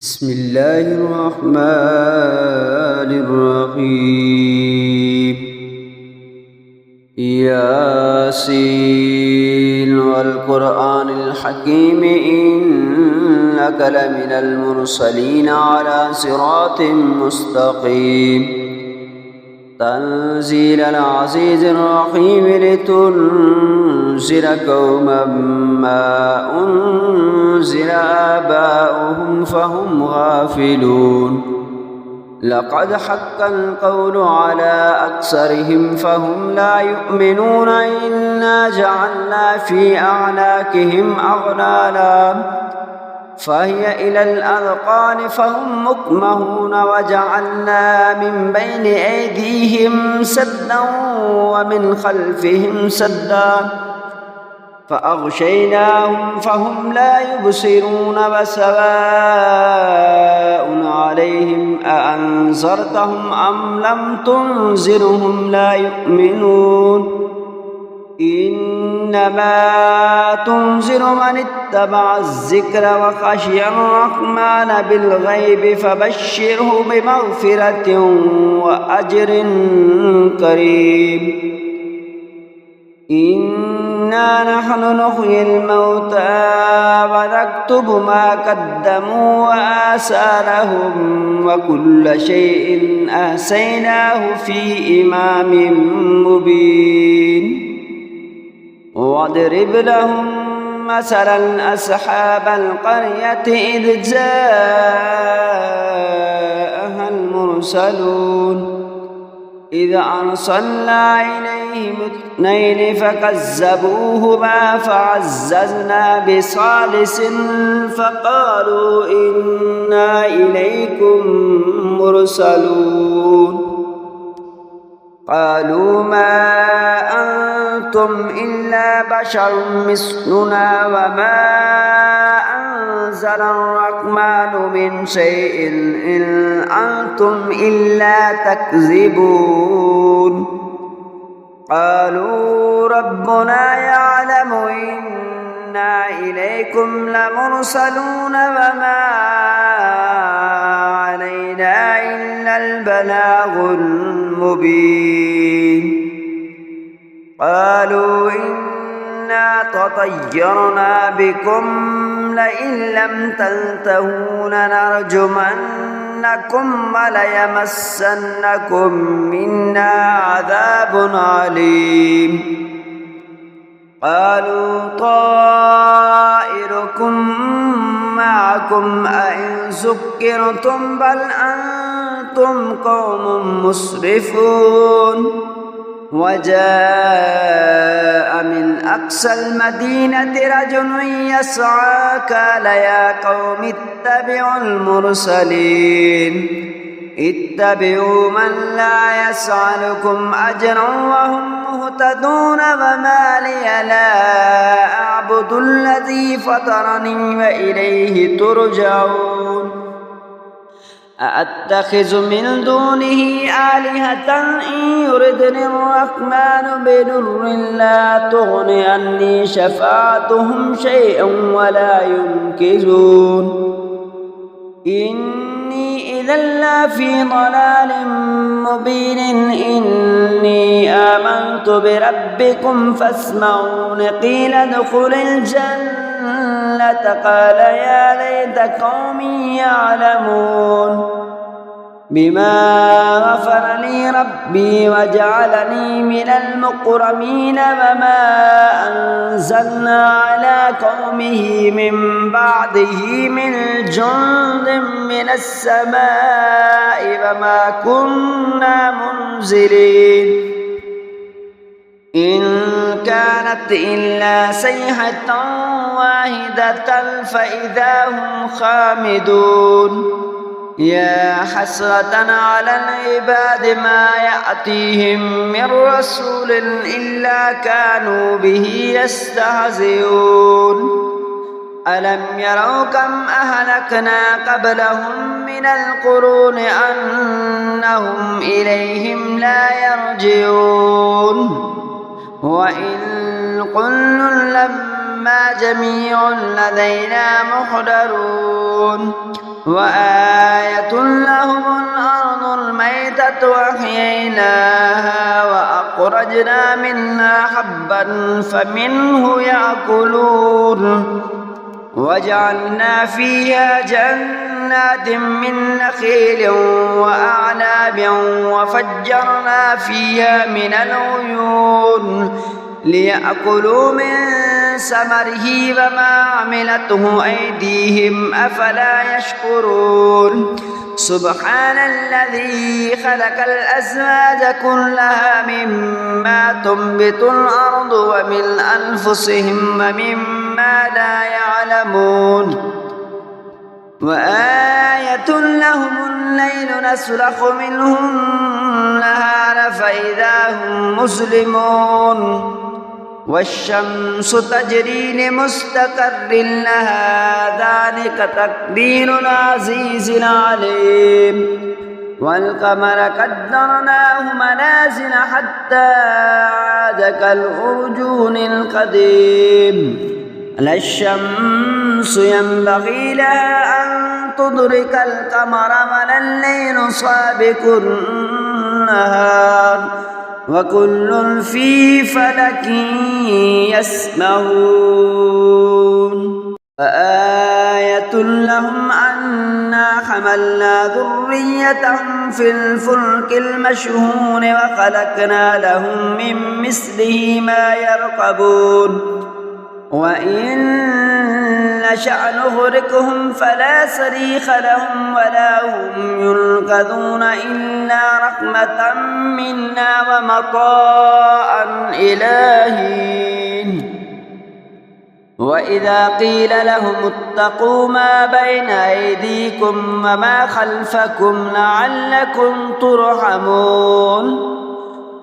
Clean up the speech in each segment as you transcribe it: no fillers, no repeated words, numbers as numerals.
بسم الله الرحمن الرحيم. ياسين والقرآن الحكيم إنك لمن المرسلين على صراط مستقيم. تنزيل العزيز الرحيم لتنذر قوما ما أنزل آباؤهم فهم غافلون. لقد حق القول على أكثرهم فهم لا يؤمنون. إنا جعلنا في أعناقهم أغلالا فهي إلى الأذقان فهم مقمحون. وجعلنا من بين أيديهم سدا ومن خلفهم سدا فأغشيناهم فهم لا يبصرون. وسواء عليهم أأنذرتهم أم لم تنذرهم لا يؤمنون. إنما تنذر من اتبع الذكر وخشي الرحمن بالغيب فبشره بمغفرة وأجر كريم. إنا نحن نحيي الموتى ونكتب ما قدموا وآثارهم وكل شيء أحصيناه في إمام مبين. واضرب لهم مثلا أصحاب القرية إذ جاءها المرسلون إذ أرسلنا إليهم اثنين فكذبوهما فعززنا بثالث فقالوا إنا إليكم مرسلون. قالوا ما أنتم إلا بشر مثلنا وما أنزل الرحمن من شيء إن أنتم إلا تكذبون. قالوا ربنا يعلم إنا إليكم لمرسلون وما علينا إلا البلاغ المبين. قالوا إنا تطيرنا بكم لئن لم تنتهوا لنرجمنكم وليمسنكم منا عذاب عليم. قالوا طائركم معكم أئن ذكرتم بل أنتم قوم مسرفون. وجاء من أقصى المدينة رجل يسعى قال يا قوم اتبعوا المرسلين اتبعوا من لا يسألكم أجرا وهم مهتدون. وما لي لا أعبد الذي فطرني وإليه ترجعون. أأتخذ من دونه آلهة إن يردني الرحمن بضر لا تغن عني شفاعتهم شيئا ولا ينقذون. إني إذا لفي ضلال مبين. إني آمنت بربكم فاسمعون. قيل ادخل الجنة قال يا ليت قومي يعلمون. بما غفر لي ربي وجعلني من المكرمين. وما أنزلنا على قومه من بعده من جند من السماء وما كنا منزلين. إن كانت إلا صيحة واحدة فإذا هم خامدون. يا حسرة على العباد ما يأتيهم من رسول إلا كانوا به يستهزئون. ألم يروا كم أهلكنا قبلهم من القرون أنهم إليهم لا يرجعون. وإن كل لما جميع لدينا محضرون. وآية لهم الأرض الميتة وأحييناها وأخرجنا منها حبا فمنه يأكلون وجعلنا فيها جنات من نخيل وأعناب وفجرنا فيها من العيون ليأكلوا من ثمره وما عملته أيديهم أفلا يشكرون سبحان الذي خلق الأزواج كلها مما تنبت الأرض ومن أنفسهم ومما لا يعلمون وآية لهم الليل نسلخ منه النهار فإذا هم مسلمون والشمس تجري لمستقر لها ذلك تقدير العزيز العليم والقمر قدرناه منازل حتى عاد كالأرجون القديم لا الشمس ينبغي لها أن تدرك القمر ولا الليل سابق النهار وكل في فلك يسبحون فآية لهم أنا حملنا ذريتهم في الفلك المشحون وخلقنا لهم من مثله ما يركبون وإن نشأ نغرقهم فلا صريخ لهم ولا هم ينقذون إلا رحمة منا ومطاعا إلى حين وإذا قيل لهم اتقوا ما بين أيديكم وما خلفكم لعلكم ترحمون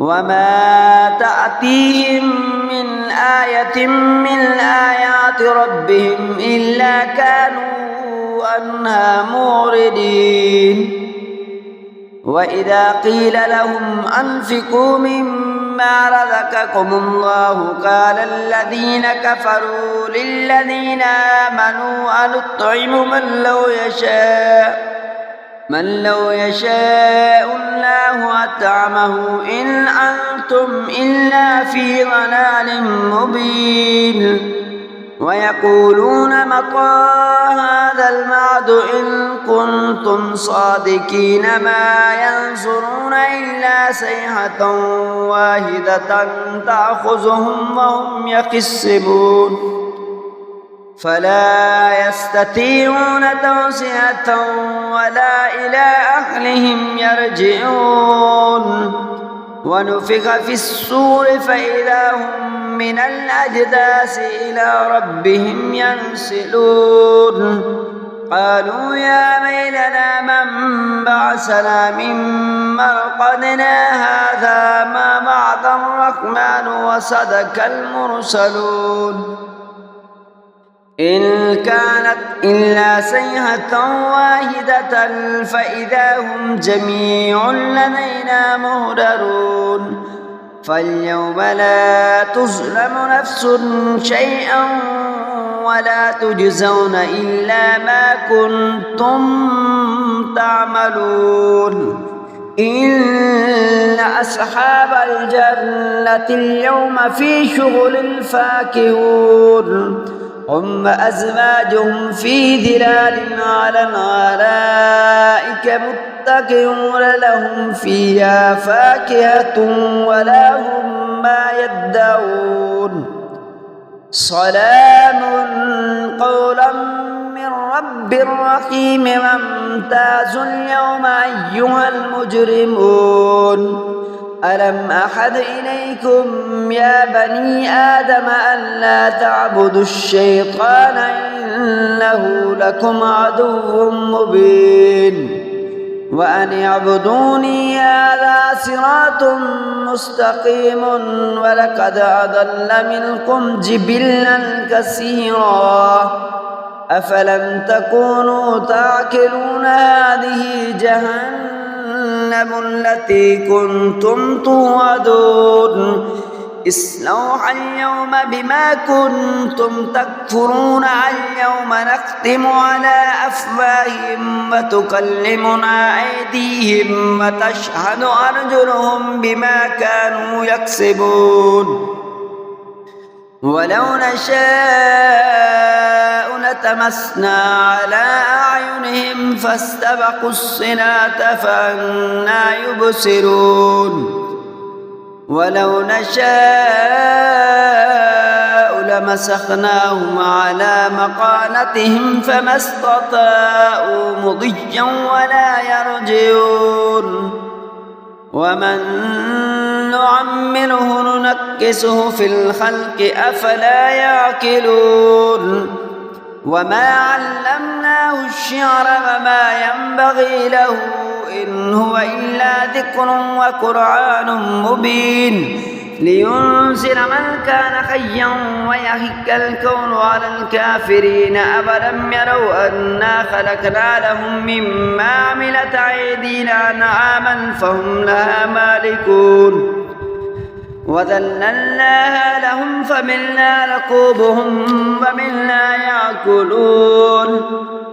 وما تأتيهم من آية من آيات ربهم إلا كانوا عنها معرضين وإذا قيل لهم أنفقوا مما رزقكم الله قال الذين كفروا للذين آمنوا أنطعم من لو يشاء الله أطعمه إن أنتم إلا في ضلال مبين ويقولون متى هذا الوعد إن كنتم صادقين ما ينظرون إلا صيحة واحدة تأخذهم وهم يخصمون فلا يستطيعون توصية ولا إلى أهلهم يرجعون ونفخ في الصور فإذا هم من الأجداث إلى ربهم ينسلون قالوا يا ويلنا من بعثنا من مرقدنا هذا ما وعد الرحمن وصدق المرسلون إن كانت إلا صيحة واحدة فإذا هم جميع لدينا مهدرون فاليوم لا تظلم نفس شيئا ولا تجزون إلا ما كنتم تعملون إن أصحاب الجنة اليوم في شغل فاكهون هم أزواجهم في ظلال على الأرائك متكئون لهم فيها فاكهة ولا هم ما يدعون سلام قولا من رب رحيم وامتازوا اليوم أيها المجرمون ألم أحد إليكم يا بني آدم ألا تعبدوا الشيطان إنه لكم عدو مبين وأن اعبدوني هذا صراط مستقيم ولقد أضل منكم جبلا كثيرا أفلم تكونوا تعقلون هذه جهنم التي كنتم توعدون اصلوها اليوم بما كنتم تكفرون اليوم نختم على أفواههم وتكلمنا أيديهم وتشهد أرجلهم بما كانوا يكسبون ولو نشاء لتمسنا على أعينهم فاستبقوا الصراط فأنى يبصرون ولو نشاء لمسخناهم على مقالتهم فما استطاعوا مضيا ولا يرجعون ومن نعمره ننكسه في الخلق أفلا يعقلون وما علمناه الشعر وما ينبغي له إن هو إلا ذكر وقرآن مبين لينذر من كان حيا ويحق الكون على الكافرين أفلم يروا أنا خلقنا لهم مما عملت أيدينا أنعاما فهم لها مالكون وذللناها لهم فمنها ركوبهم ومنها يأكلون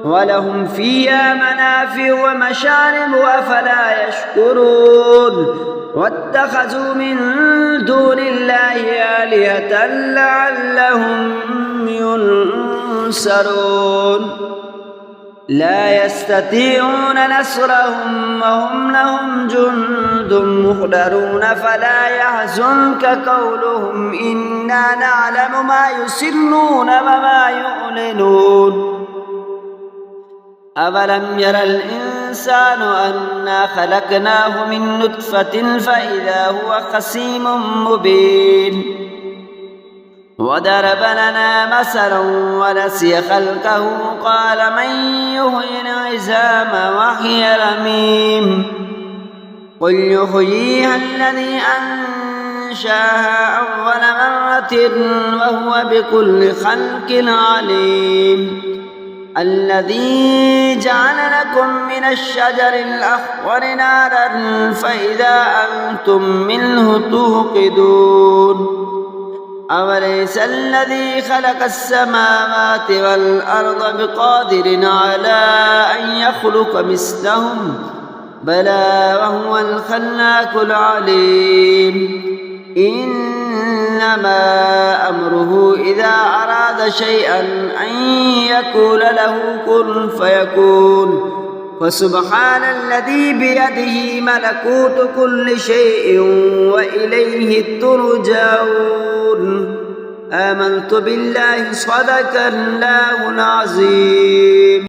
ولهم فيها منافع ومشارب أفلا يشكرون واتخذوا من دون الله آلهة لعلهم ينصرون لا يستطيعون نصرهم وهم لهم جند محضرون فلا يحزنك قولهم إنا نعلم ما يسرون وما يعلنون أولم ير الإنسان أنا خلقناه من نطفة فإذا هو خصيم مبين وضرب لنا مثلا ونسي خلقه قال من يحيي العظام وهي رميم قل يحييها الذي أنشاها أول مرة وهو بكل خلق عليم الذي جعل لكم من الشجر الأخضر نارا فإذا أنتم منه توقدون أوليس الذي خلق السماوات والأرض بقادر على أن يخلق مثلهم بلى وهو الخلاق العليم إنما أمره إذا أراد شيئا أن يقول له كن فيكون فسبحان الذي بيده ملكوت كل شيء وإليه ترجعون آمنت بالله صدق الله العظيم.